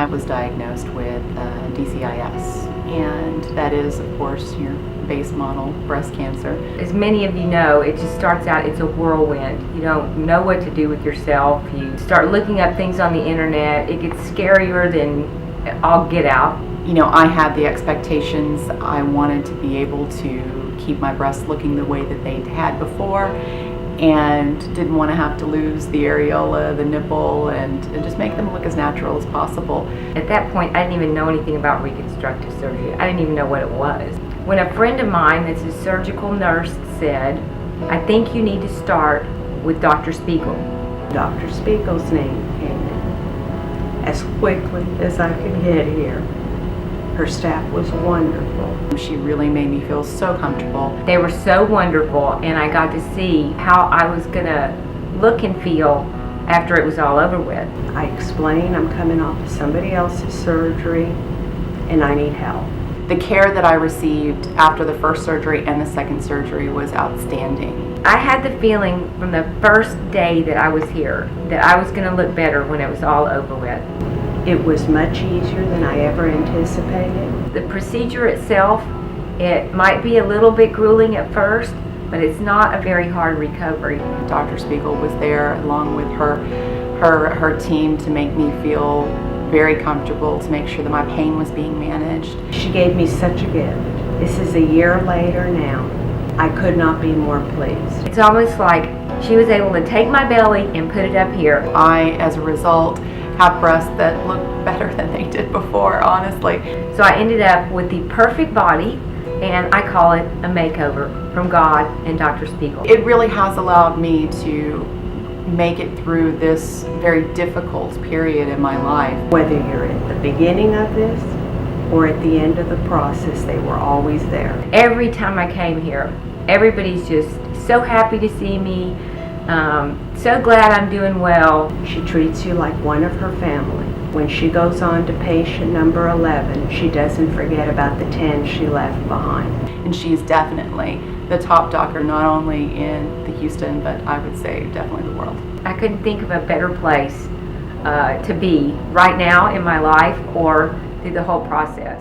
I was diagnosed with DCIS, and that is, of course, your base model breast cancer. As many of you know, it just starts out, it's a whirlwind. You don't know what to do with yourself. You start looking up things on the internet. It gets scarier than all get out. You know, I had the expectations. I wanted to be able to keep my breasts looking the way that they'd had before, and didn't want to have to lose the areola, the nipple, and just make them look as natural as possible. At that point, I didn't even know anything about reconstructive surgery. I didn't even know what it was. When a friend of mine that's a surgical nurse said, "I think you need to start with Dr. Spiegel." Dr. Spiegel's name came in as quickly as I could get here. Her staff was wonderful. She really made me feel so comfortable. They were so wonderful, and I got to see how I was going to look and feel after it was all over with. I explained I'm coming off of somebody else's surgery and I need help. The care that I received after the first surgery and the second surgery was outstanding. I had the feeling from the first day that I was here that I was going to look better when it was all over with. It was much easier than I ever anticipated. The procedure itself, it might be a little bit grueling at first, but it's not a very hard recovery. Dr. Spiegel was there along with her team to make me feel very comfortable, to make sure that my pain was being managed. She gave me such a gift. This is a year later now. I could not be more pleased. It's almost like she was able to take my belly and put it up here. I, as a result, have breasts that look better than they did before, honestly. So I ended up with the perfect body, and I call it a makeover from God and Dr. Spiegel. It really has allowed me to make it through this very difficult period in my life. Whether you're at the beginning of this or at the end of the process, they were always there. Every time I came here, everybody's just so happy to see me, so glad I'm doing well. She treats you like one of her family. When she goes on to patient number 11, she doesn't forget about the 10 she left behind. And she's definitely the top doctor, not only in the Houston, but I would say definitely the world. I couldn't think of a better place to be right now in my life or through the whole process.